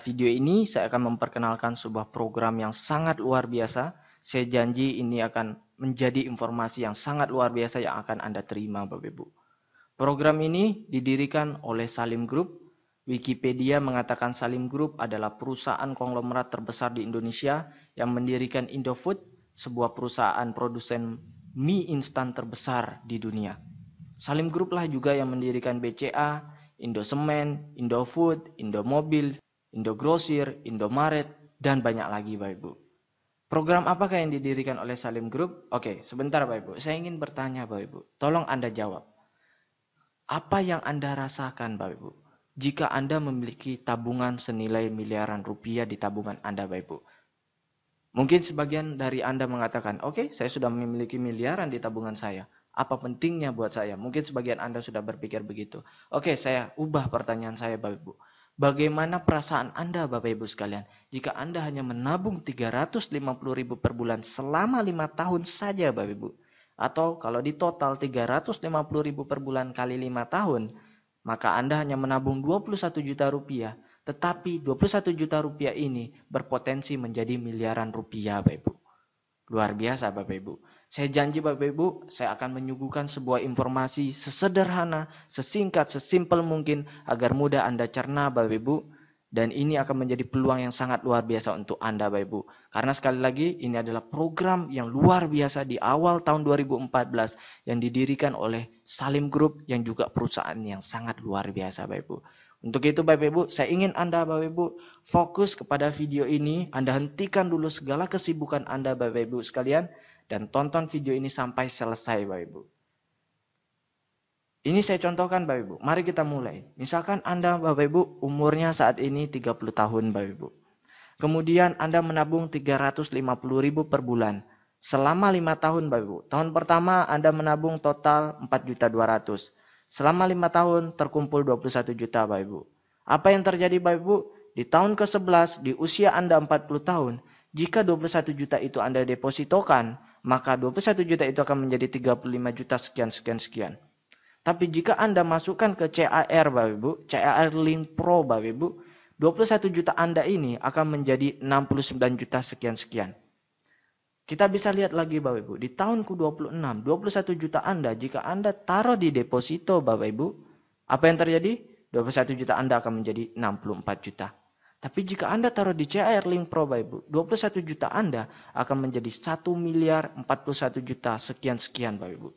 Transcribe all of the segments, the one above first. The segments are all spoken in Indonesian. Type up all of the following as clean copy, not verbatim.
Video ini saya akan memperkenalkan sebuah program yang sangat luar biasa. Saya janji ini akan menjadi informasi yang sangat luar biasa yang akan Anda terima, Bapak Ibu. Program ini didirikan oleh Salim Group. Wikipedia mengatakan Salim Group adalah perusahaan konglomerat terbesar di Indonesia yang mendirikan Indofood, sebuah perusahaan produsen mie instan terbesar di dunia. Salim Group lah juga yang mendirikan BCA, Indosemen, Indofood, Indomobil, Indogrosir, Indomaret, dan banyak lagi Bapak Ibu. Program apakah yang didirikan oleh Salim Group? Oke, sebentar Bapak Ibu. Saya ingin bertanya Bapak Ibu. Tolong Anda jawab. Apa yang Anda rasakan Bapak Ibu? Jika Anda memiliki tabungan senilai miliaran rupiah di tabungan Anda Bapak Ibu. Mungkin sebagian dari Anda mengatakan, oke, saya sudah memiliki miliaran di tabungan saya. Apa pentingnya buat saya? Mungkin sebagian Anda sudah berpikir begitu. Oke, saya ubah pertanyaan saya Bapak Ibu. Bagaimana perasaan Anda Bapak Ibu sekalian jika Anda hanya menabung 350.000 per bulan selama 5 tahun saja Bapak Ibu? Atau kalau di total 350.000 per bulan kali 5 tahun, maka Anda hanya menabung 21 juta rupiah. Tetapi 21 juta rupiah ini berpotensi menjadi miliaran rupiah Bapak Ibu. Luar biasa Bapak Ibu. Saya janji Bapak Ibu, saya akan menyuguhkan sebuah informasi sesederhana, sesingkat, sesimpel mungkin agar mudah Anda cerna Bapak Ibu. Dan ini akan menjadi peluang yang sangat luar biasa untuk Anda Bapak Ibu. Karena sekali lagi ini adalah program yang luar biasa di awal tahun 2014 yang didirikan oleh Salim Group yang juga perusahaan yang sangat luar biasa Bapak Ibu. Untuk itu Bapak Ibu, saya ingin Anda Bapak Ibu fokus kepada video ini. Anda hentikan dulu segala kesibukan Anda Bapak Ibu sekalian dan tonton video ini sampai selesai Bapak Ibu. Ini saya contohkan Bapak Ibu. Mari kita mulai. Misalkan Anda Bapak Ibu umurnya saat ini 30 tahun Bapak Ibu. Kemudian Anda menabung 350.000 per bulan. Selama 5 tahun Bapak Ibu. Tahun pertama Anda menabung total 4.200.000. Selama 5 tahun terkumpul 21 juta Bapak Ibu. Apa yang terjadi Bapak Ibu? Di tahun ke-11 di usia Anda 40 tahun. Jika 21 juta itu Anda depositokan, maka 21 juta itu akan menjadi 35 juta sekian. Tapi jika Anda masukkan ke CAR Bapak Ibu, CAR Link Pro Bapak Ibu, 21 juta Anda ini akan menjadi 69 juta sekian. Kita bisa lihat lagi Bapak Ibu, di tahun ke-26, 21 juta Anda, jika Anda taruh di deposito Bapak Ibu, apa yang terjadi? 21 juta Anda akan menjadi 64 juta. Tapi jika Anda taruh di CAR Link Pro Bapak Ibu, 21 juta Anda akan menjadi 1 miliar 41 juta sekian Bapak Ibu.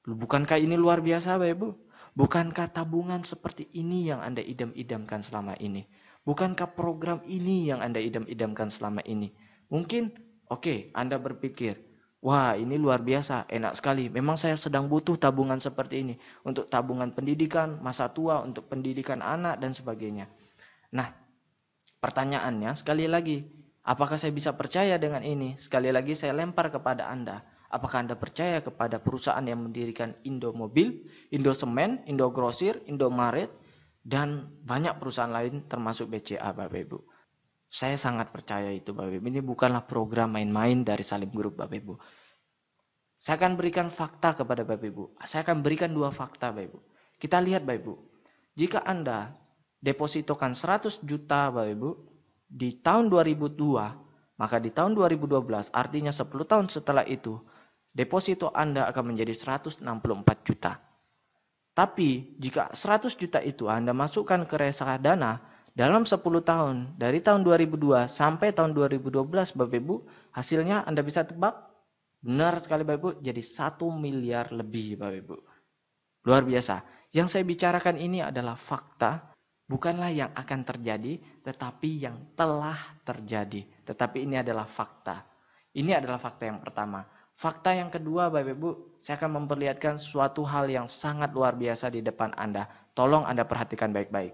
Bukankah ini luar biasa Bapak Ibu? Bukankah tabungan seperti ini yang Anda idam-idamkan selama ini? Bukankah program ini yang Anda idam-idamkan selama ini? Mungkin, oke, Anda berpikir, wah ini luar biasa, enak sekali. Memang saya sedang butuh tabungan seperti ini. Untuk tabungan pendidikan, masa tua, untuk pendidikan anak, dan sebagainya. Nah, pertanyaannya sekali lagi, apakah saya bisa percaya dengan ini? Sekali lagi saya lempar kepada Anda. Apakah Anda percaya kepada perusahaan yang mendirikan Indomobil, Indosemen, Indogrosir, Indomaret, dan banyak perusahaan lain termasuk BCA Bapak Ibu? Saya sangat percaya itu Bapak Ibu. Ini bukanlah program main-main dari Salim Group Bapak Ibu. Saya akan berikan fakta kepada Bapak Ibu. Saya akan berikan 2 fakta Bapak Ibu. Kita lihat Bapak Ibu. Jika Anda depositokan 100 juta Bapak Ibu di tahun 2002, maka di tahun 2012 artinya 10 tahun setelah itu deposito Anda akan menjadi 164 juta. Tapi jika 100 juta itu Anda masukkan ke reksadana dalam 10 tahun dari tahun 2002 sampai tahun 2012 Bapak Ibu, hasilnya Anda bisa tebak? Benar sekali Bapak Ibu, jadi 1 miliar lebih Bapak Ibu. Luar biasa. Yang saya bicarakan ini adalah fakta, bukanlah yang akan terjadi, tetapi yang telah terjadi. Tetapi ini adalah fakta. Ini adalah fakta yang pertama. Fakta yang kedua Bapak Ibu, saya akan memperlihatkan suatu hal yang sangat luar biasa di depan Anda. Tolong Anda perhatikan baik-baik.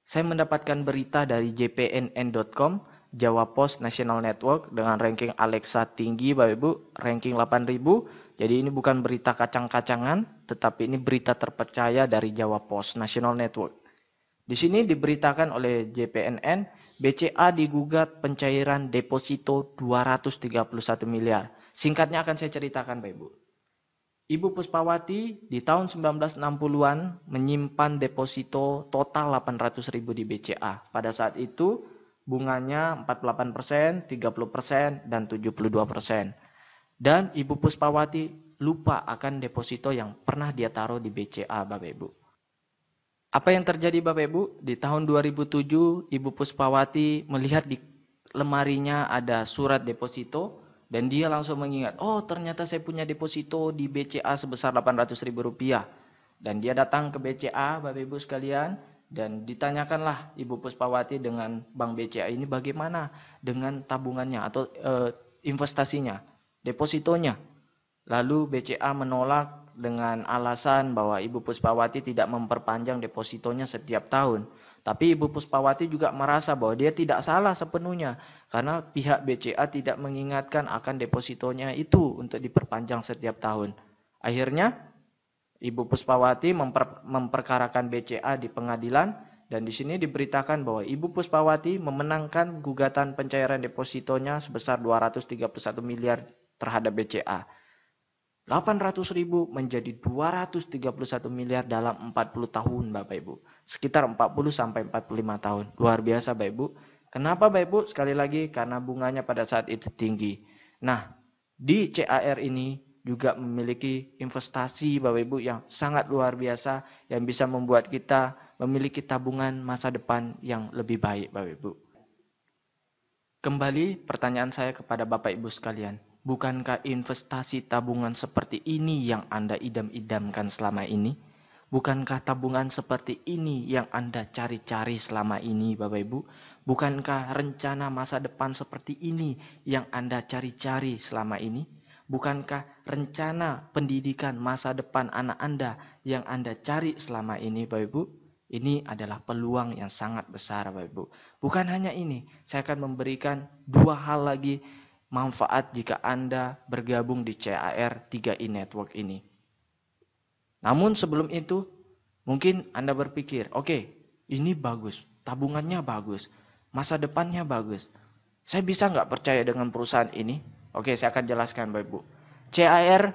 Saya mendapatkan berita dari jpnn.com, Jawa Post National Network dengan ranking Alexa tinggi Bapak Ibu, ranking 8000. Jadi ini bukan berita kacang-kacangan, tetapi ini berita terpercaya dari Jawa Post National Network. Di sini diberitakan oleh JPNN, BCA digugat pencairan deposito 231 miliar. Singkatnya akan saya ceritakan Bapak Ibu. Ibu Puspawati di tahun 1960-an menyimpan deposito total 800.000 di BCA. Pada saat itu bunganya 48%, 30%, dan 72%. Dan Ibu Puspawati lupa akan deposito yang pernah dia taruh di BCA, Bapak Ibu. Apa yang terjadi Bapak Ibu? Di tahun 2007 Ibu Puspawati melihat di lemarinya ada surat deposito dan dia langsung mengingat, oh ternyata saya punya deposito di BCA sebesar Rp800.000. Dan dia datang ke BCA, Bapak Ibu sekalian, dan ditanyakanlah Ibu Puspawati dengan Bank BCA ini bagaimana dengan tabungannya atau investasinya, depositonya. Lalu BCA menolak dengan alasan bahwa Ibu Puspawati tidak memperpanjang depositonya setiap tahun. Tapi Ibu Puspawati juga merasa bahwa dia tidak salah sepenuhnya. Karena pihak BCA tidak mengingatkan akan depositonya itu untuk diperpanjang setiap tahun. Akhirnya Ibu Puspawati memperkarakan BCA di pengadilan. Dan di sini diberitakan bahwa Ibu Puspawati memenangkan gugatan pencairan depositonya sebesar 231 miliar terhadap BCA. 800.000 menjadi 231 miliar dalam 40 tahun Bapak Ibu. Sekitar 40 sampai 45 tahun. Luar biasa Bapak Ibu. Kenapa Bapak Ibu? Sekali lagi karena bunganya pada saat itu tinggi. Nah, di CAR ini juga memiliki investasi Bapak Ibu yang sangat luar biasa yang bisa membuat kita memiliki tabungan masa depan yang lebih baik Bapak Ibu. Kembali pertanyaan saya kepada Bapak Ibu sekalian. Bukankah investasi tabungan seperti ini yang Anda idam-idamkan selama ini? Bukankah tabungan seperti ini yang Anda cari-cari selama ini, Bapak Ibu? Bukankah rencana masa depan seperti ini yang Anda cari-cari selama ini? Bukankah rencana pendidikan masa depan anak Anda yang Anda cari selama ini, Bapak Ibu? Ini adalah peluang yang sangat besar, Bapak Ibu. Bukan hanya ini, saya akan memberikan 2 hal lagi manfaat jika Anda bergabung di CAR 3i Network ini. Namun sebelum itu, mungkin Anda berpikir, oke, ini bagus, tabungannya bagus, masa depannya bagus. Saya bisa nggak percaya dengan perusahaan ini? Oke, saya akan jelaskan Bapak Ibu. CAR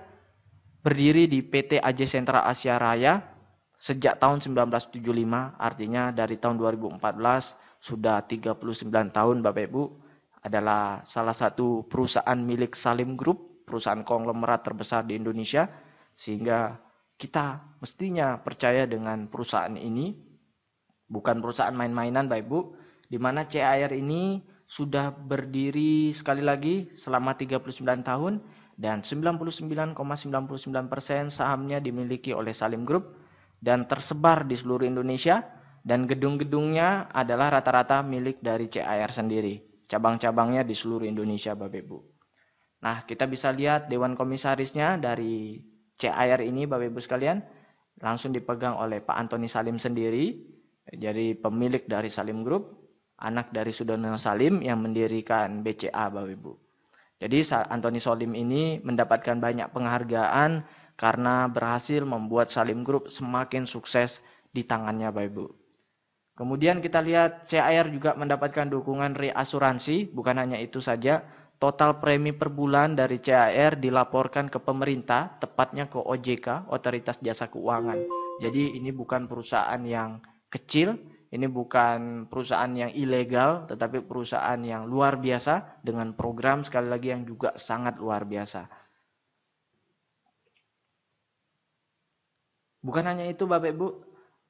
berdiri di PT AJ Sentra Asia Raya sejak tahun 1975, artinya dari tahun 2014 sudah 39 tahun Bapak Ibu. Adalah salah satu perusahaan milik Salim Group, perusahaan konglomerat terbesar di Indonesia, sehingga kita mestinya percaya dengan perusahaan ini, bukan perusahaan main-mainan Bapak Ibu, di mana CAR ini sudah berdiri sekali lagi selama 39 tahun dan 99,99% sahamnya dimiliki oleh Salim Group dan tersebar di seluruh Indonesia dan gedung-gedungnya adalah rata-rata milik dari CAR sendiri. Cabang-cabangnya di seluruh Indonesia Bapak Ibu. Nah, kita bisa lihat Dewan Komisarisnya dari CAR ini Bapak Ibu sekalian. Langsung dipegang oleh Pak Antoni Salim sendiri. Jadi pemilik dari Salim Group. Anak dari Sudono Salim yang mendirikan BCA Bapak Ibu. Jadi Antoni Salim ini mendapatkan banyak penghargaan karena berhasil membuat Salim Group semakin sukses di tangannya Bapak Ibu. Kemudian kita lihat CAR juga mendapatkan dukungan reasuransi, bukan hanya itu saja, total premi per bulan dari CAR dilaporkan ke pemerintah, tepatnya ke OJK, Otoritas Jasa Keuangan. Jadi ini bukan perusahaan yang kecil, ini bukan perusahaan yang ilegal, tetapi perusahaan yang luar biasa dengan program sekali lagi yang juga sangat luar biasa. Bukan hanya itu Bapak Ibu,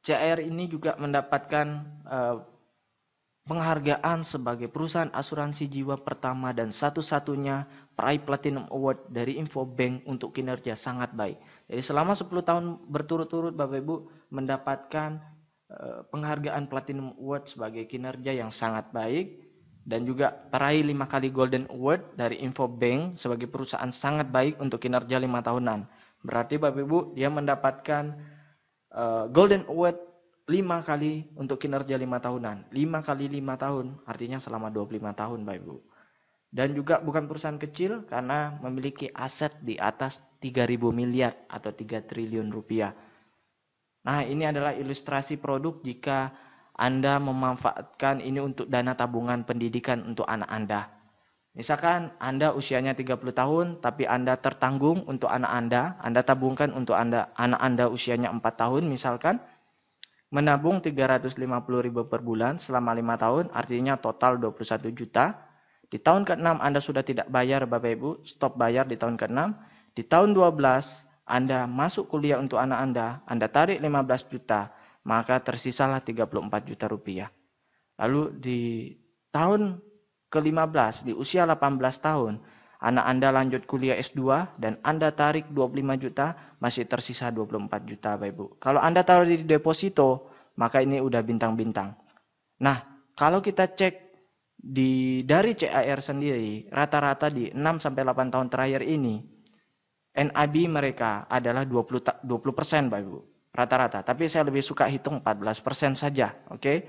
CAR ini juga mendapatkan penghargaan sebagai perusahaan asuransi jiwa pertama dan satu-satunya peraih Platinum Award dari Infobank untuk kinerja sangat baik. Jadi selama 10 tahun berturut-turut Bapak Ibu mendapatkan penghargaan Platinum Award sebagai kinerja yang sangat baik dan juga peraih 5 kali Golden Award dari Infobank sebagai perusahaan sangat baik untuk kinerja 5 tahunan. Berarti Bapak Ibu dia mendapatkan Golden Award 5 kali untuk kinerja 5 tahunan. 5 kali 5 tahun artinya selama 25 tahun Bapak Ibu. Dan juga bukan perusahaan kecil karena memiliki aset di atas 3.000 miliar atau 3 triliun rupiah. Nah ini adalah ilustrasi produk jika Anda memanfaatkan ini untuk dana tabungan pendidikan untuk anak Anda. Misalkan Anda usianya 30 tahun, tapi Anda tertanggung untuk anak Anda tabungkan untuk anak Anda usianya 4 tahun misalkan, menabung 350.000 per bulan selama 5 tahun, artinya total 21 juta. Di tahun ke-6 Anda sudah tidak bayar Bapak Ibu, stop bayar di tahun ke-6. Di tahun 12 Anda masuk kuliah untuk anak Anda tarik 15 juta, maka tersisalah 34 juta rupiah. Lalu di tahun ke-15, di usia 18 tahun, anak Anda lanjut kuliah S2 dan Anda tarik 25 juta, masih tersisa 24 juta Bapak Ibu. Kalau Anda taruh di deposito, maka ini udah bintang-bintang. Nah, kalau kita cek dari CAR sendiri, rata-rata di 6-8 tahun terakhir ini, NIB mereka adalah 20% Bapak Ibu. Rata-rata. Tapi saya lebih suka hitung 14% saja. Oke.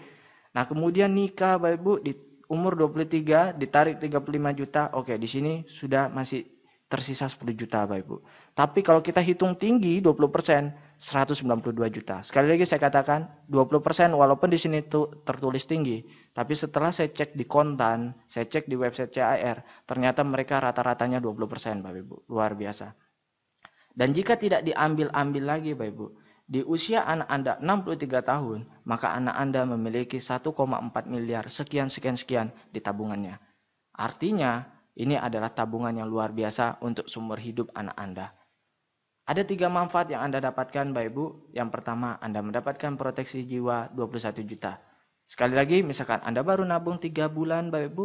Nah, kemudian nikah Bapak Ibu di umur 23 ditarik 35 juta. Oke, di sini sudah masih tersisa 10 juta Bapak Ibu. Tapi kalau kita hitung tinggi 20%, 192 juta. Sekali lagi saya katakan 20% walaupun di sini tertulis tinggi, tapi setelah saya cek di kontan, saya cek di website CAR, ternyata mereka rata-ratanya 20% Bapak Ibu. Luar biasa. Dan jika tidak diambil-ambil lagi Bapak Ibu, di usia anak Anda 63 tahun, maka anak Anda memiliki 1,4 miliar sekian di tabungannya. Artinya, ini adalah tabungan yang luar biasa untuk sumber hidup anak Anda. Ada 3 manfaat yang Anda dapatkan Bapak Ibu. Yang pertama, Anda mendapatkan proteksi jiwa 21 juta. Sekali lagi, misalkan Anda baru nabung 3 bulan Bapak Ibu,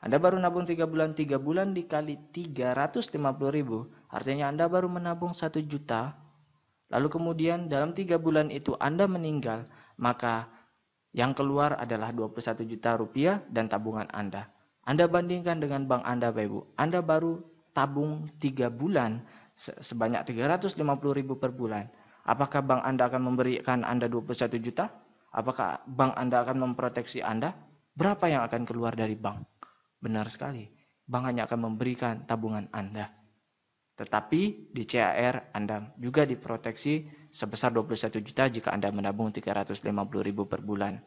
Anda baru nabung 3 bulan dikali 350.000, artinya Anda baru menabung 1 juta. Lalu kemudian dalam 3 bulan itu Anda meninggal, maka yang keluar adalah 21 juta rupiah dan tabungan Anda. Anda bandingkan dengan bank Anda Bapak Ibu, Anda baru tabung 3 bulan sebanyak 350.000 per bulan. Apakah bank Anda akan memberikan Anda 21 juta? Apakah bank Anda akan memproteksi Anda? Berapa yang akan keluar dari bank? Benar sekali, bank hanya akan memberikan tabungan Anda. Tetapi di CAR Anda juga diproteksi sebesar 21 juta jika Anda menabung 350.000 per bulan.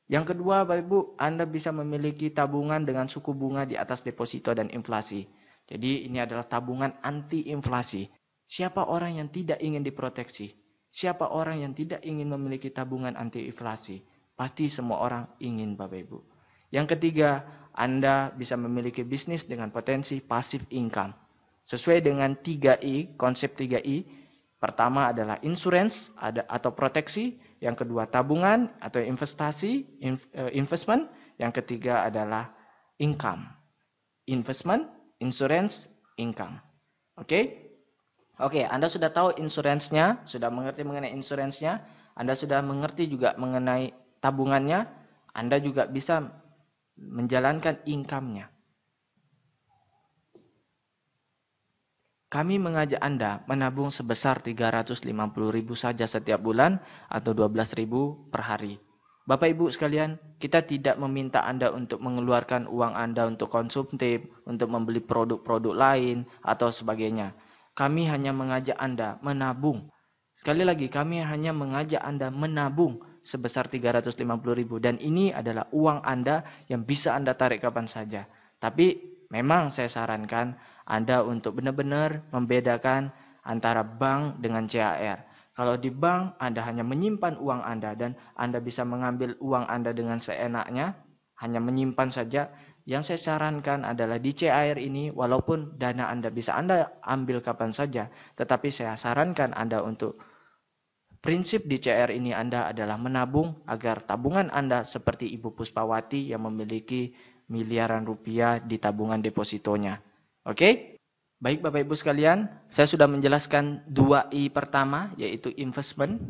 Yang kedua Bapak Ibu, Anda bisa memiliki tabungan dengan suku bunga di atas deposito dan inflasi. Jadi ini adalah tabungan anti inflasi. Siapa orang yang tidak ingin diproteksi? Siapa orang yang tidak ingin memiliki tabungan anti inflasi? Pasti semua orang ingin Bapak Ibu. Yang ketiga, Anda bisa memiliki bisnis dengan potensi passive income. Sesuai dengan 3I, konsep 3I. Pertama adalah insurance atau proteksi, yang kedua tabungan atau investasi, investment, yang ketiga adalah income. Investment, insurance, income. Oke? Oke, Anda sudah tahu insurance-nya, sudah mengerti mengenai insurance-nya, Anda sudah mengerti juga mengenai tabungannya, Anda juga bisa menjalankan income-nya. Kami mengajak Anda menabung sebesar 350.000 saja setiap bulan atau 12.000 per hari. Bapak Ibu sekalian, kita tidak meminta Anda untuk mengeluarkan uang Anda untuk konsumtif, untuk membeli produk-produk lain atau sebagainya. Kami hanya mengajak Anda menabung. Sekali lagi, kami hanya mengajak Anda menabung sebesar 350.000 dan ini adalah uang Anda yang bisa Anda tarik kapan saja. Tapi memang saya sarankan Anda untuk benar-benar membedakan antara bank dengan CAR. Kalau di bank Anda hanya menyimpan uang Anda dan Anda bisa mengambil uang Anda dengan seenaknya, hanya menyimpan saja. Yang saya sarankan adalah di CAR ini walaupun dana Anda bisa Anda ambil kapan saja, tetapi saya sarankan Anda untuk prinsip di CAR ini Anda adalah menabung agar tabungan Anda seperti Ibu Puspawati yang memiliki miliaran rupiah di tabungan depositonya. Oke? Baik Bapak Ibu sekalian, saya sudah menjelaskan 2I pertama yaitu investment,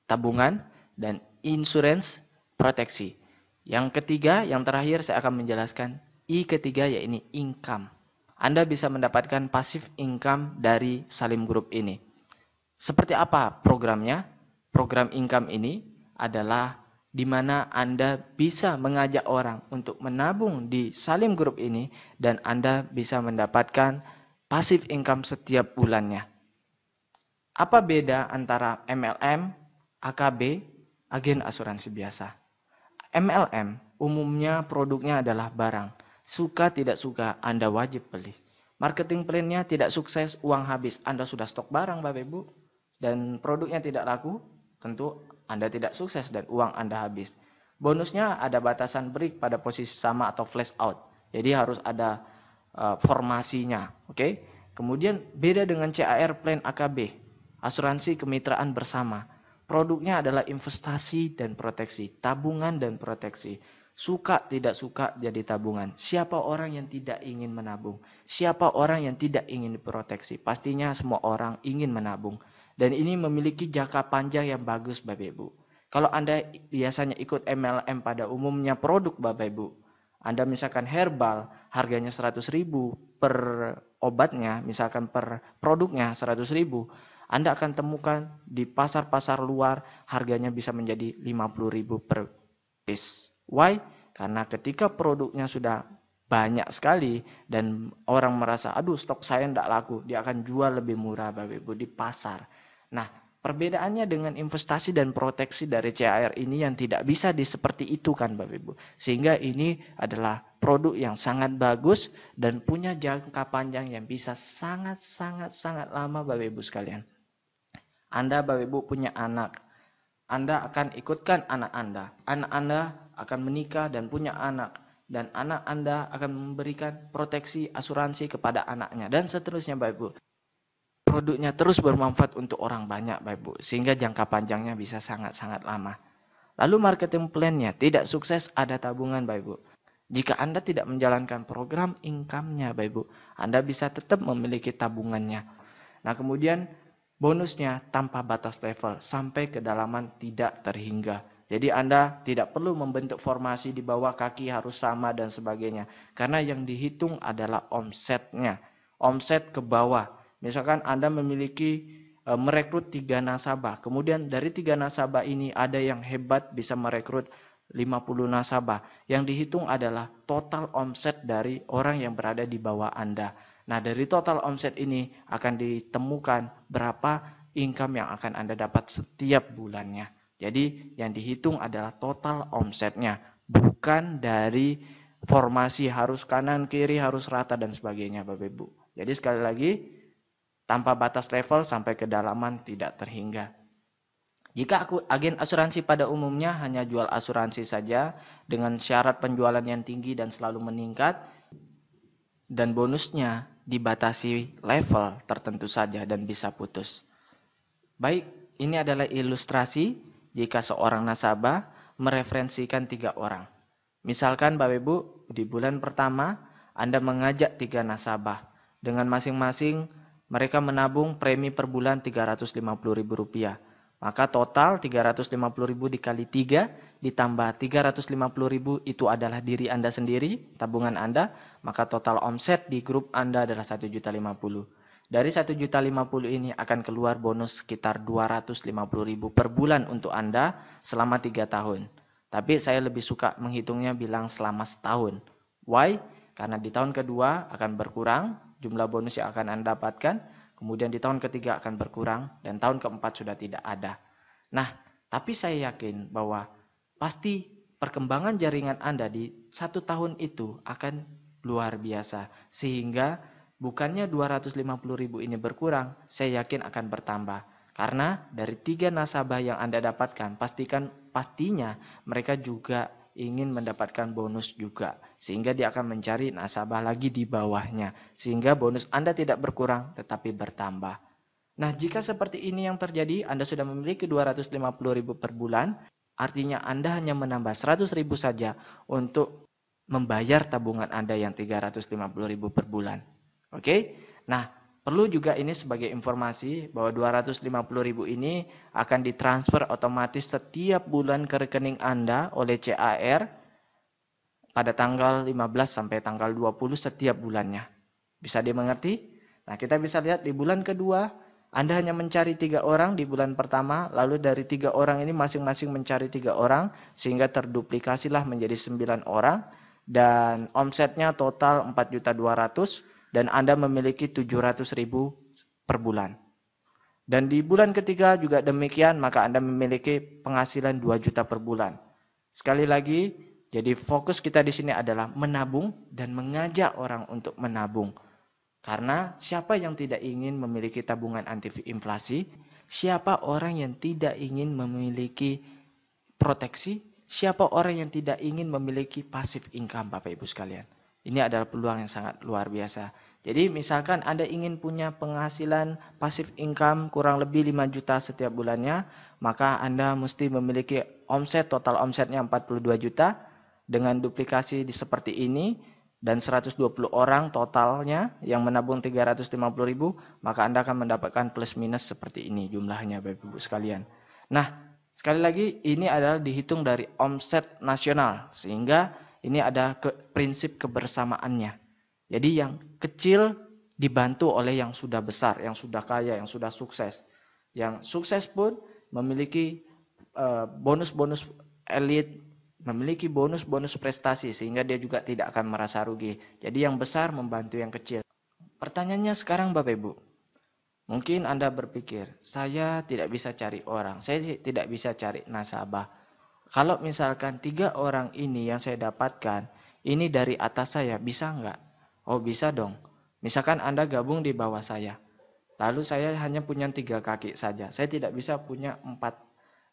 tabungan, dan insurance, proteksi. Yang ketiga, yang terakhir saya akan menjelaskan I ketiga yaitu income. Anda bisa mendapatkan passive income dari Salim Group ini. Seperti apa programnya? Program income ini adalah di mana Anda bisa mengajak orang untuk menabung di Salim Group ini dan Anda bisa mendapatkan passive income setiap bulannya. Apa beda antara MLM, AKB, agen asuransi biasa? MLM umumnya produknya adalah barang. Suka tidak suka, Anda wajib beli. Marketing plan-nya tidak sukses, uang habis. Anda sudah stok barang Bapak Ibu. Dan produknya tidak laku, tentu Anda tidak sukses dan uang Anda habis. Bonusnya ada batasan break pada posisi sama atau flash out. Jadi harus ada formasinya. Oke? Kemudian beda dengan CAR plan AKB, asuransi kemitraan bersama. Produknya adalah investasi dan proteksi, tabungan dan proteksi. Suka tidak suka jadi tabungan. Siapa orang yang tidak ingin menabung? Siapa orang yang tidak ingin diproteksi? Pastinya semua orang ingin menabung. Dan ini memiliki jangka panjang yang bagus Bapak Ibu. Kalau Anda biasanya ikut MLM pada umumnya produk Bapak Ibu, Anda misalkan herbal, harganya 100.000 per obatnya, misalkan per produknya 100.000, Anda akan temukan di pasar-pasar luar harganya bisa menjadi 50.000 per piece. Why? Karena ketika produknya sudah banyak sekali dan orang merasa, aduh stok saya tidak laku, dia akan jual lebih murah Bapak Ibu di pasar. Nah, perbedaannya dengan investasi dan proteksi dari CAR ini yang tidak bisa seperti itu kan Bapak Ibu. Sehingga ini adalah produk yang sangat bagus dan punya jangka panjang yang bisa sangat lama Bapak Ibu sekalian. Anda Bapak Ibu punya anak. Anda akan ikutkan anak Anda. Anak Anda akan menikah dan punya anak. Dan anak Anda akan memberikan proteksi asuransi kepada anaknya. Dan seterusnya Bapak Ibu. Produknya terus bermanfaat untuk orang banyak Bapak Ibu. Sehingga jangka panjangnya bisa sangat lama. Lalu marketing plan-nya tidak sukses, ada tabungan Bapak Ibu. Jika Anda tidak menjalankan program income-nya Bapak Ibu, Anda bisa tetap memiliki tabungannya. Nah kemudian bonusnya tanpa batas level sampai kedalaman tidak terhingga. Jadi Anda tidak perlu membentuk formasi di bawah kaki harus sama dan sebagainya. Karena yang dihitung adalah omsetnya. Omset ke bawah. Misalkan Anda memiliki merekrut 3 nasabah. Kemudian dari 3 nasabah ini ada yang hebat bisa merekrut 50 nasabah. Yang dihitung adalah total omset dari orang yang berada di bawah Anda. Nah, dari total omset ini akan ditemukan berapa income yang akan Anda dapat setiap bulannya. Jadi, yang dihitung adalah total omsetnya, bukan dari formasi harus kanan, kiri, harus rata, dan sebagainya, Bapak Ibu. Jadi, sekali lagi, tanpa batas level sampai kedalaman tidak terhingga. Jika agen asuransi pada umumnya hanya jual asuransi saja dengan syarat penjualan yang tinggi dan selalu meningkat, dan bonusnya dibatasi level tertentu saja dan bisa putus. Baik, ini adalah ilustrasi jika seorang nasabah mereferensikan 3 orang. Misalkan Bapak Ibu, di bulan pertama Anda mengajak 3 nasabah. Dengan masing-masing mereka menabung premi per bulan Rp350.000. Maka total 350.000 dikali 3 ditambah 350.000 itu adalah diri Anda sendiri, tabungan Anda, maka total omset di grup Anda adalah 1.050.000. Dari 1.050.000 ini akan keluar bonus sekitar 250.000 per bulan untuk Anda selama 3 tahun. Tapi saya lebih suka menghitungnya bilang selama setahun. Why? Karena di tahun kedua akan berkurang jumlah bonus yang akan Anda dapatkan. Kemudian di tahun ketiga akan berkurang dan tahun keempat sudah tidak ada. Nah, tapi saya yakin bahwa pasti perkembangan jaringan Anda di 1 tahun itu akan luar biasa. Sehingga bukannya 250.000 ini berkurang, saya yakin akan bertambah. Karena dari 3 nasabah yang Anda dapatkan, pastinya mereka juga ingin mendapatkan bonus juga. Sehingga dia akan mencari nasabah lagi di bawahnya. Sehingga bonus Anda tidak berkurang tetapi bertambah. Nah, jika seperti ini yang terjadi, Anda sudah memiliki 250.000 per bulan. Artinya Anda hanya menambah 100.000 saja untuk membayar tabungan Anda yang 350.000 per bulan. Oke? Nah, perlu juga ini sebagai informasi bahwa 250.000 ini akan ditransfer otomatis setiap bulan ke rekening Anda oleh CAR pada tanggal 15 sampai tanggal 20 setiap bulannya. Bisa dimengerti? Nah, kita bisa lihat di bulan kedua, Anda hanya mencari 3 orang di bulan pertama, lalu dari 3 orang ini masing-masing mencari 3 orang, sehingga terduplikasilah menjadi 9 orang, dan omsetnya total 4.200.000. Dan Anda memiliki 700.000 per bulan. Dan di bulan ketiga juga demikian, maka Anda memiliki penghasilan 2 juta per bulan. Sekali lagi, Jadi fokus kita di sini adalah menabung dan mengajak orang untuk menabung. Karena siapa yang tidak ingin memiliki tabungan anti inflasi? Siapa orang yang tidak ingin memiliki proteksi? Siapa orang yang tidak ingin memiliki passive income, Bapak Ibu sekalian? Ini adalah peluang yang sangat luar biasa. Jadi misalkan Anda ingin punya penghasilan passive income kurang lebih 5 juta setiap bulannya, maka Anda mesti memiliki total omsetnya 42 juta dengan duplikasi seperti ini dan 120 orang totalnya yang menabung 350.000, maka Anda akan mendapatkan plus minus seperti ini jumlahnya Bapak Ibu sekalian. Nah, sekali lagi ini adalah dihitung dari omset nasional sehingga ini ada prinsip kebersamaannya. Jadi yang kecil dibantu oleh yang sudah besar, yang sudah kaya, yang sudah sukses. Yang sukses pun memiliki bonus-bonus elit, memiliki bonus-bonus prestasi sehingga dia juga tidak akan merasa rugi. Jadi yang besar membantu yang kecil. Pertanyaannya sekarang Bapak Ibu. Mungkin Anda berpikir, saya tidak bisa cari orang, saya tidak bisa cari nasabah. Kalau misalkan 3 orang ini yang saya dapatkan, ini dari atas saya, bisa nggak? Oh bisa dong. Misalkan Anda gabung di bawah saya. Lalu saya hanya punya 3 kaki saja. Saya tidak bisa punya 4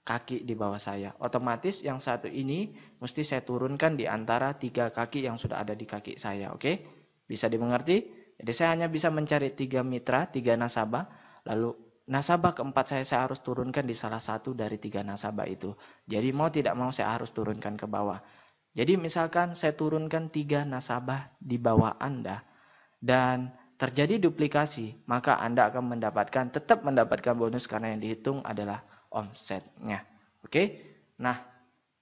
kaki di bawah saya. Otomatis yang satu ini mesti saya turunkan di antara 3 kaki yang sudah ada di kaki saya. Oke? Bisa dimengerti? Jadi saya hanya bisa mencari 3 mitra, 3 nasabah. Lalu nasabah keempat saya harus turunkan di salah satu dari 3 nasabah itu. Jadi mau tidak mau saya harus turunkan ke bawah. Jadi misalkan saya turunkan 3 nasabah di bawah Anda dan terjadi duplikasi, maka Anda akan tetap mendapatkan bonus karena yang dihitung adalah omsetnya. Oke? Nah,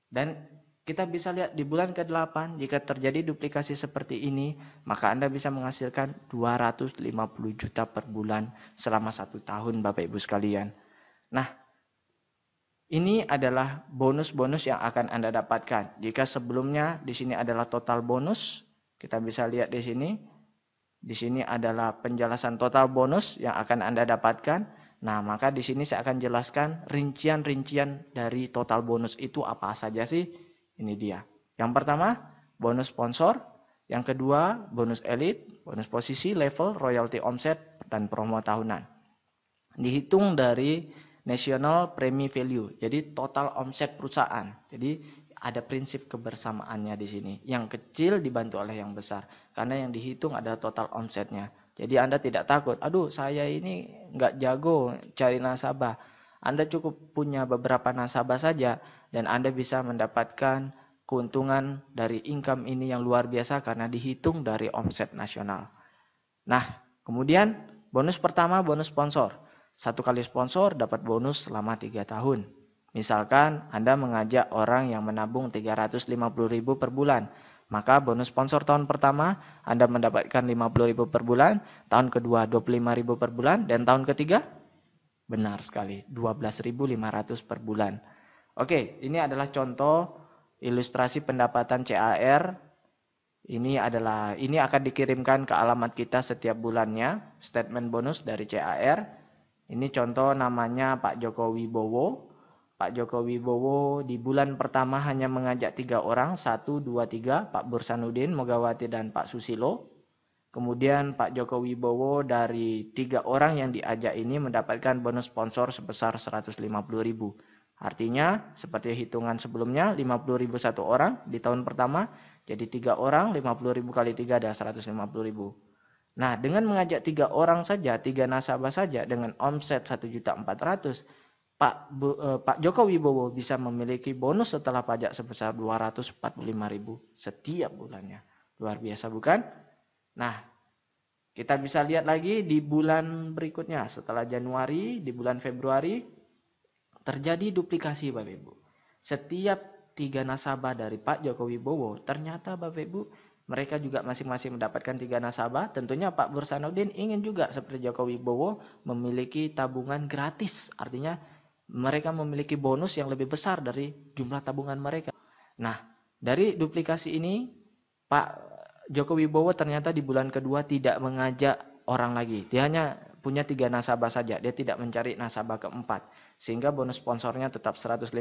dan kita bisa lihat di bulan ke-8 jika terjadi duplikasi seperti ini, maka Anda bisa menghasilkan 250 juta per bulan selama 1 tahun Bapak Ibu sekalian. Nah, ini adalah bonus-bonus yang akan Anda dapatkan. Jika sebelumnya di sini adalah total bonus, kita bisa lihat di sini. Di sini adalah penjelasan total bonus yang akan Anda dapatkan. Nah, maka di sini saya akan jelaskan rincian-rincian dari total bonus itu apa saja sih. Ini dia. Yang pertama, bonus sponsor. Yang kedua, bonus elit, bonus posisi, level, royalty omset, dan promo tahunan. Dihitung dari national premi value. Jadi total omset perusahaan. Jadi ada prinsip kebersamaannya di sini. Yang kecil dibantu oleh yang besar. Karena yang dihitung adalah total omsetnya. Jadi Anda tidak takut, aduh saya ini nggak jago cari nasabah. Anda cukup punya beberapa nasabah saja dan Anda bisa mendapatkan keuntungan dari income ini yang luar biasa karena dihitung dari omset nasional. Nah, kemudian bonus pertama bonus sponsor. 1 kali sponsor dapat bonus selama 3 tahun. Misalkan Anda mengajak orang yang menabung 350.000 per bulan. Maka bonus sponsor tahun pertama Anda mendapatkan 50.000 per bulan, tahun kedua 25.000 per bulan, dan tahun ketiga benar sekali 12.500 per bulan. Oke, ini adalah contoh ilustrasi pendapatan CAR. Ini akan dikirimkan ke alamat kita setiap bulannya, statement bonus dari CAR. Ini contoh namanya Pak Joko Wibowo. Pak Joko Wibowo di bulan pertama hanya mengajak 3 orang, 1, 2, 3, Pak Bursanuddin, Mogawati, dan Pak Susilo. Kemudian Pak Joko Wibowo dari 3 orang yang diajak ini mendapatkan bonus sponsor sebesar 150.000. Artinya seperti hitungan sebelumnya, 50.000 1 orang di tahun pertama, jadi 3 orang, 50.000 kali 3 ada 150.000. Nah, dengan mengajak 3 orang saja, 3 nasabah saja dengan omset 1.400.000, Pak Joko Wibowo bisa memiliki bonus setelah pajak sebesar 245.000 setiap bulannya. Luar biasa bukan? Nah, kita bisa lihat lagi di bulan berikutnya. Setelah Januari, di bulan Februari, terjadi duplikasi Bapak Ibu. Setiap 3 nasabah dari Pak Joko Wibowo, ternyata Bapak Ibu, mereka juga masing-masing mendapatkan 3 nasabah. Tentunya Pak Bursanuddin ingin juga seperti Joko Wibowo memiliki tabungan gratis. Artinya mereka memiliki bonus yang lebih besar dari jumlah tabungan mereka. Nah, dari duplikasi ini, Pak Joko Wibowo ternyata di bulan kedua tidak mengajak orang lagi. Dia hanya punya 3 nasabah saja. Dia tidak mencari nasabah keempat. Sehingga bonus sponsornya tetap 150.000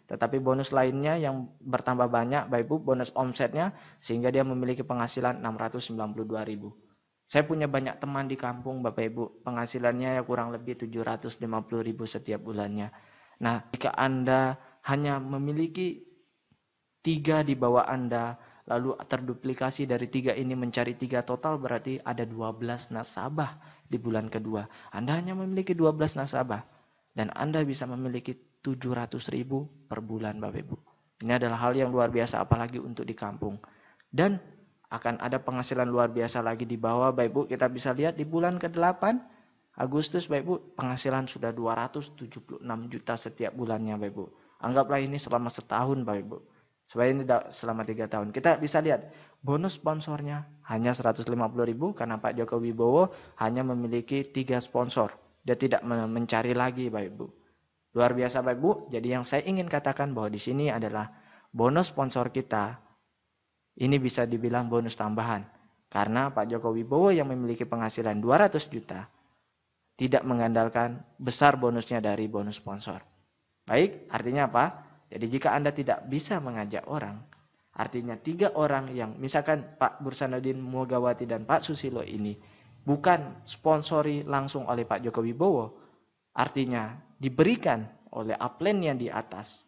Tetapi bonus lainnya yang bertambah banyak Bapak Ibu, bonus omsetnya, sehingga dia memiliki penghasilan 692.000. Saya punya banyak teman di kampung Bapak Ibu, penghasilannya ya kurang lebih 750.000 setiap bulannya. Nah, jika Anda hanya memiliki 3 di bawah Anda, lalu terduplikasi dari 3 ini mencari 3 total, berarti ada 12 nasabah di bulan kedua. Anda hanya memiliki 12 nasabah dan Anda bisa memiliki 700.000 per bulan Bapak Ibu. Ini adalah hal yang luar biasa, apalagi untuk di kampung. Dan akan ada penghasilan luar biasa lagi di bawah Bapak Ibu. Kita bisa lihat di bulan ke-8 Agustus Bapak Ibu, penghasilan sudah 276 juta setiap bulannya Bapak Ibu. Anggaplah ini selama setahun Bapak Ibu. Sebenarnya ini selama 3 tahun. Kita bisa lihat bonus sponsornya hanya 150.000 karena Pak Joko Wibowo hanya memiliki 3 sponsor. Dia tidak mencari lagi Bapak Ibu. Luar biasa Bapak Ibu. Jadi yang saya ingin katakan bahwa di sini adalah bonus sponsor kita ini bisa dibilang bonus tambahan. Karena Pak Joko Wibowo yang memiliki penghasilan 200 juta tidak mengandalkan besar bonusnya dari bonus sponsor. Baik, artinya apa? Jadi jika Anda tidak bisa mengajak orang, artinya 3 orang yang misalkan Pak Bursanuddin Mulyawati dan Pak Susilo ini bukan sponsori langsung oleh Pak Joko Wibowo, artinya diberikan oleh upline yang di atas,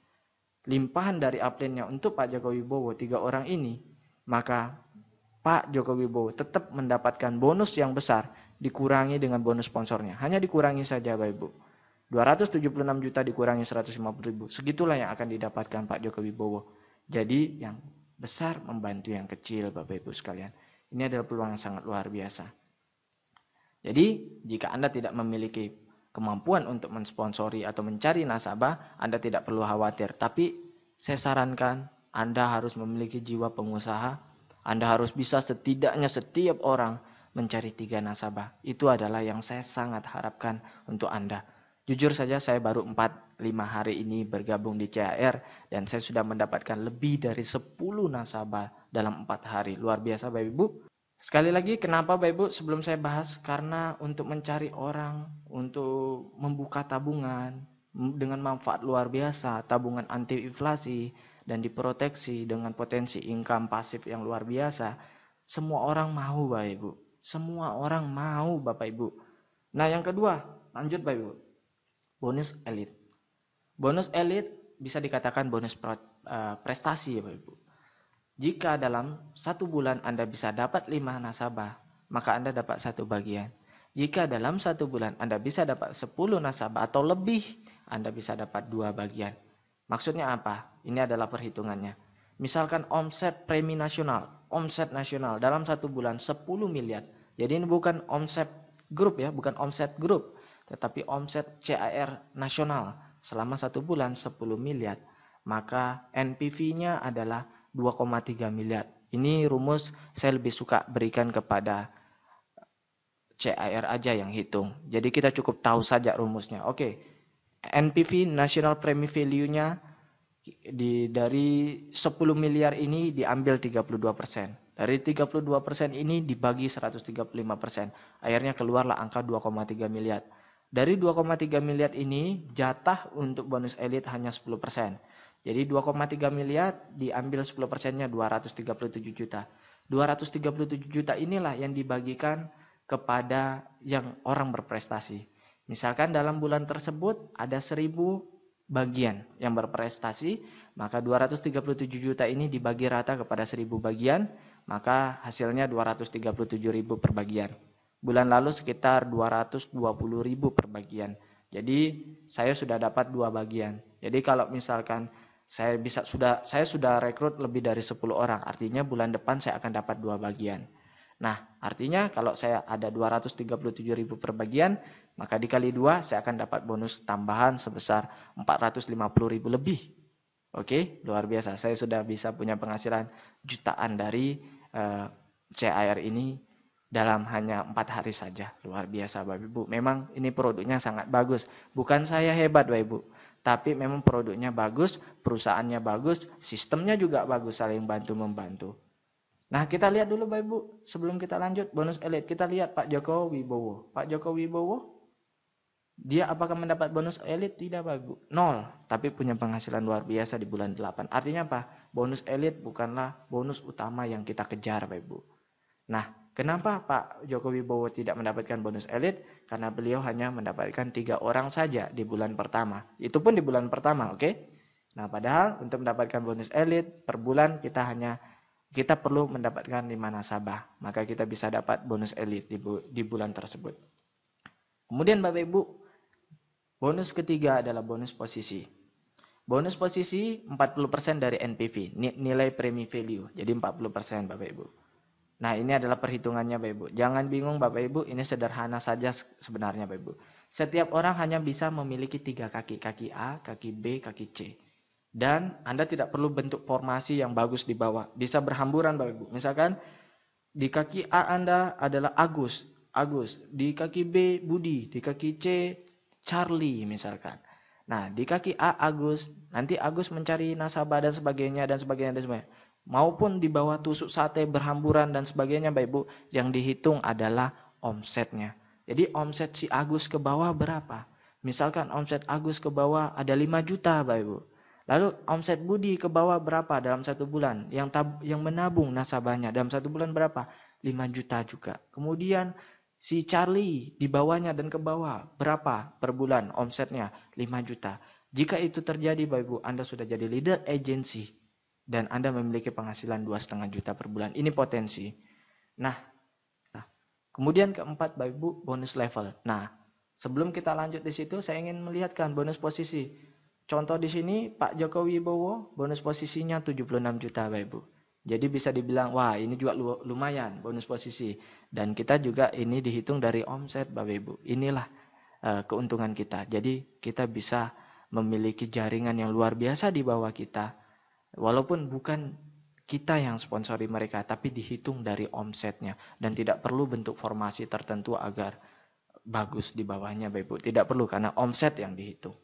limpahan dari upline-nya untuk Pak Joko Wibowo 3 orang ini, maka Pak Joko Wibowo tetap mendapatkan bonus yang besar dikurangi dengan bonus sponsornya. Hanya dikurangi saja Bapak Ibu. 276 juta dikurangi 150.000. Segitulah yang akan didapatkan Pak Joko Wibowo. Jadi yang besar membantu yang kecil Bapak Ibu sekalian. Ini adalah peluang yang sangat luar biasa. Jadi jika Anda tidak memiliki kemampuan untuk mensponsori atau mencari nasabah, Anda tidak perlu khawatir. Tapi saya sarankan Anda harus memiliki jiwa pengusaha. Anda harus bisa setidaknya setiap orang mencari 3 nasabah. Itu adalah yang saya sangat harapkan untuk Anda. Jujur saja saya baru 4-5 hari ini bergabung di CAR dan saya sudah mendapatkan lebih dari 10 nasabah dalam 4 hari. Luar biasa Bapak Ibu. Sekali lagi kenapa Bapak Ibu sebelum saya bahas, karena untuk mencari orang, untuk membuka tabungan dengan manfaat luar biasa, tabungan anti inflasi dan diproteksi dengan potensi income pasif yang luar biasa. Semua orang mau Bapak Ibu. Semua orang mau Bapak Ibu. Nah yang kedua, lanjut Bapak Ibu. Bonus elit. Bonus elit bisa dikatakan bonus prestasi ya Bapak Ibu. Jika dalam 1 bulan Anda bisa dapat 5 nasabah, maka Anda dapat 1 bagian. Jika dalam 1 bulan Anda bisa dapat 10 nasabah atau lebih, Anda bisa dapat 2 bagian. Maksudnya apa? Ini adalah perhitungannya. Misalkan omset premi nasional, omset nasional dalam 1 bulan 10 miliar. Jadi ini bukan omset grup ya, bukan omset grup. Tetapi omset CAR nasional selama 1 bulan 10 miliar. Maka NPV-nya adalah 2,3 miliar. Ini rumus saya lebih suka berikan kepada CAR aja yang hitung. Jadi kita cukup tahu saja rumusnya. Oke, NPV National Premi Value-nya dari 10 miliar ini diambil 32%. Dari 32% ini dibagi 135%. Akhirnya keluarlah angka 2,3 miliar. Dari 2,3 miliar ini jatah untuk bonus elit hanya 10%. Jadi 2,3 miliar diambil 10%-nya 237 juta. 237 juta inilah yang dibagikan kepada yang orang berprestasi. Misalkan dalam bulan tersebut ada 1.000 bagian yang berprestasi, maka 237 juta ini dibagi rata kepada 1.000 bagian, maka hasilnya 237.000 per bagian. Bulan lalu sekitar 220.000 per bagian. Jadi saya sudah dapat 2 bagian. Jadi kalau misalkan saya sudah rekrut lebih dari 10 orang, artinya bulan depan saya akan dapat 2 bagian. Nah, artinya kalau saya ada 237.000 per bagian, maka dikali 2 saya akan dapat bonus tambahan sebesar 450.000 lebih. Oke, luar biasa. Saya sudah bisa punya penghasilan jutaan dari CAR ini dalam hanya 4 hari saja. Luar biasa Bapak Ibu. Memang ini produknya sangat bagus. Bukan saya hebat Bapak Ibu, tapi memang produknya bagus, perusahaannya bagus, sistemnya juga bagus, saling bantu-membantu. Nah kita lihat dulu Bapak Ibu, sebelum kita lanjut bonus elit, kita lihat Pak Joko Wibowo. Pak Joko Wibowo Dia apakah mendapat bonus elit? Tidak, Bapak Ibu. 0. Tapi punya penghasilan luar biasa di bulan 8. Artinya apa? Bonus elit bukanlah bonus utama yang kita kejar, Bapak Ibu. Nah, kenapa Pak Joko Wibowo tidak mendapatkan bonus elit? Karena beliau hanya mendapatkan 3 orang saja di bulan pertama. Itu pun di bulan pertama, oke? Nah, padahal untuk mendapatkan bonus elit per bulan kita perlu mendapatkan 5 nasabah. Maka kita bisa dapat bonus elit di bulan tersebut. Kemudian Bapak Ibu, bonus ketiga adalah bonus posisi. Bonus posisi 40% dari NPV, nilai premi value. Jadi 40% Bapak Ibu. Nah, ini adalah perhitungannya Bapak Ibu. Jangan bingung Bapak Ibu, ini sederhana saja sebenarnya Bapak Ibu. Setiap orang hanya bisa memiliki 3 kaki. Kaki A, kaki B, kaki C. Dan Anda tidak perlu bentuk formasi yang bagus di bawah. Bisa berhamburan Bapak Ibu. Misalkan di kaki A Anda adalah Agus. Di kaki B Budi. Di kaki C Charlie misalkan. Nah, di kaki A Agus, nanti Agus mencari nasabah dan sebagainya. Maupun di bawah tusuk sate berhamburan dan sebagainya, Bapak Ibu, yang dihitung adalah omsetnya. Jadi omset si Agus ke bawah berapa? Misalkan omset Agus ke bawah ada 5 juta, Bapak Ibu. Lalu omset Budi ke bawah berapa dalam 1 bulan? Yang menabung nasabahnya dalam 1 bulan berapa? 5 juta juga. Kemudian si Charlie di bawahnya dan ke bawah berapa per bulan omsetnya? 5 juta. Jika itu terjadi Bapak Ibu, Anda sudah jadi leader agency dan Anda memiliki penghasilan 2,5 juta per bulan. Ini potensi. Nah, kemudian keempat Bapak Ibu, bonus level. Nah, sebelum kita lanjut di situ, saya ingin melihatkan bonus posisi. Contoh di sini Pak Joko Wibowo bonus posisinya 76 juta Bapak Ibu. Jadi bisa dibilang, wah ini juga lumayan bonus posisi. Dan kita juga ini dihitung dari omset Bapak Ibu. Inilah keuntungan kita. Jadi kita bisa memiliki jaringan yang luar biasa di bawah kita. Walaupun bukan kita yang sponsori mereka, tapi dihitung dari omsetnya. Dan tidak perlu bentuk formasi tertentu agar bagus di bawahnya Bapak Ibu. Tidak perlu karena omset yang dihitung.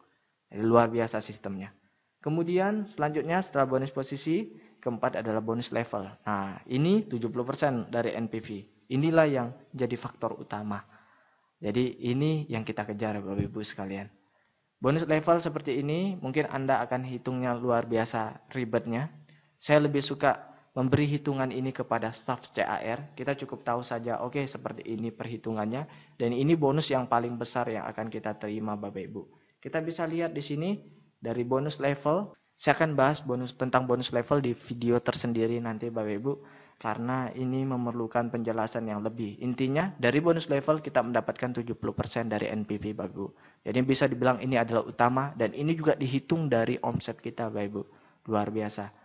Jadi, luar biasa sistemnya. Kemudian selanjutnya setelah bonus posisi, keempat adalah bonus level. Nah, ini 70% dari NPV. Inilah yang jadi faktor utama. Jadi ini yang kita kejar Bapak Ibu sekalian. Bonus level seperti ini mungkin Anda akan hitungnya luar biasa ribetnya. Saya lebih suka memberi hitungan ini kepada staf CAR. Kita cukup tahu saja, oke, seperti ini perhitungannya. Dan ini bonus yang paling besar yang akan kita terima Bapak Ibu. Kita bisa lihat di sini dari bonus level. Saya akan bahas tentang bonus level di video tersendiri nanti Bapak Ibu. Karena ini memerlukan penjelasan yang lebih. Intinya dari bonus level kita mendapatkan 70% dari NPV Bapak Ibu. Jadi bisa dibilang ini adalah utama dan ini juga dihitung dari omset kita Bapak Ibu. Luar biasa.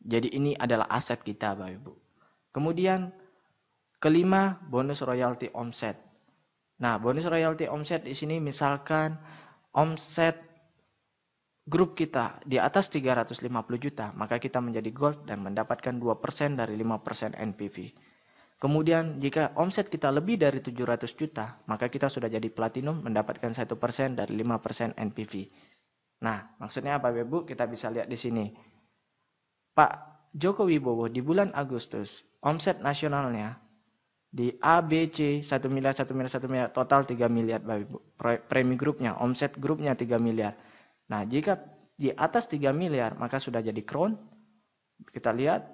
Jadi ini adalah aset kita Bapak Ibu. Kemudian kelima bonus royalti omset. Nah, bonus royalti omset di sini misalkan omset grup kita di atas 350 juta, maka kita menjadi gold dan mendapatkan 2% dari 5% NPV. Kemudian jika omset kita lebih dari 700 juta, maka kita sudah jadi platinum mendapatkan 1% dari 5% NPV. Nah, maksudnya apa Bapak Ibu? Kita bisa lihat di sini. Pak Joko Wibowo di bulan Agustus, omset nasionalnya di A, B, C, 1 miliar, total 3 miliar Bapak Ibu. Premi grupnya, omset grupnya 3 miliar. Nah, jika di atas 3 miliar, maka sudah jadi crown. Kita lihat,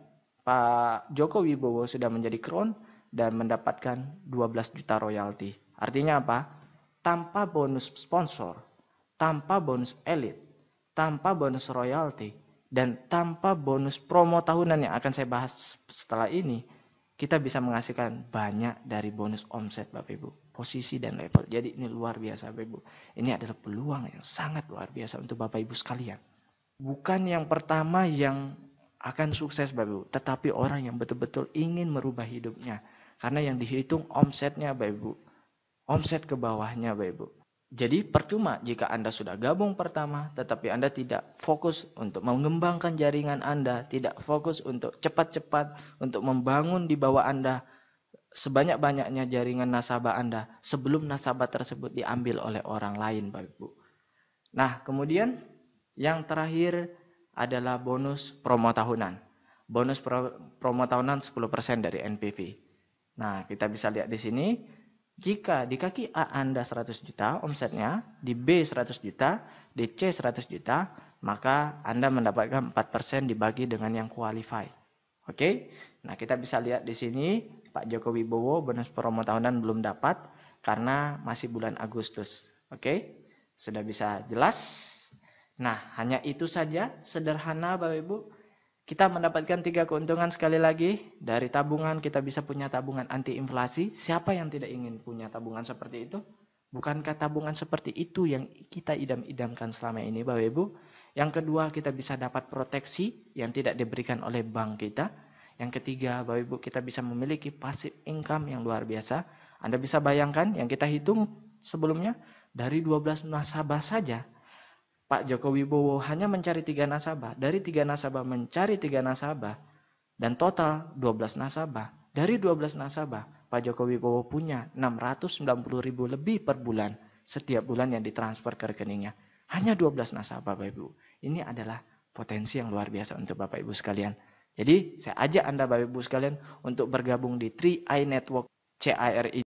Pak Joko Wibowo sudah menjadi crown dan mendapatkan 12 juta royalti. Artinya apa? Tanpa bonus sponsor, tanpa bonus elit, tanpa bonus royalti, dan tanpa bonus promo tahunan yang akan saya bahas setelah ini, kita bisa menghasilkan banyak dari bonus omset Bapak Ibu, posisi dan level. Jadi ini luar biasa Bapak Ibu. Ini adalah peluang yang sangat luar biasa untuk Bapak Ibu sekalian. Bukan yang pertama yang akan sukses Bapak Ibu, tetapi orang yang betul-betul ingin merubah hidupnya. Karena yang dihitung omsetnya Bapak Ibu. Omset ke bawahnya Bapak Ibu. Jadi percuma jika Anda sudah gabung pertama, tetapi Anda tidak fokus untuk mengembangkan jaringan Anda, tidak fokus untuk cepat-cepat untuk membangun di bawah Anda sebanyak-banyaknya jaringan nasabah Anda sebelum nasabah tersebut diambil oleh orang lain, Bapak Ibu. Nah, kemudian yang terakhir adalah bonus promo tahunan. Bonus promo tahunan 10% dari NPV. Nah, kita bisa lihat di sini. Jika di kaki A Anda 100 juta omsetnya, di B 100 juta, di C 100 juta, maka Anda mendapatkan 4% dibagi dengan yang qualify. Oke? Nah, kita bisa lihat di sini Pak Joko Wibowo bonus promo tahunan belum dapat karena masih bulan Agustus. Oke? Sudah bisa jelas? Nah, hanya itu saja, sederhana Bapak Ibu. Kita mendapatkan 3 keuntungan sekali lagi. Dari tabungan kita bisa punya tabungan anti inflasi. Siapa yang tidak ingin punya tabungan seperti itu? Bukankah tabungan seperti itu yang kita idam-idamkan selama ini Bapak Ibu? Yang kedua, kita bisa dapat proteksi yang tidak diberikan oleh bank kita. Yang ketiga, Bapak Ibu, kita bisa memiliki passive income yang luar biasa. Anda bisa bayangkan yang kita hitung sebelumnya, dari 12 nasabah saja Pak Joko Wibowo hanya mencari 3 nasabah. Dari 3 nasabah mencari 3 nasabah. Dan total 12 nasabah. Dari 12 nasabah, Pak Joko Wibowo punya 690.000 lebih per bulan. Setiap bulan yang ditransfer ke rekeningnya. Hanya 12 nasabah Bapak Ibu. Ini adalah potensi yang luar biasa untuk Bapak Ibu sekalian. Jadi saya ajak Anda Bapak Ibu sekalian untuk bergabung di 3i Network CIRI.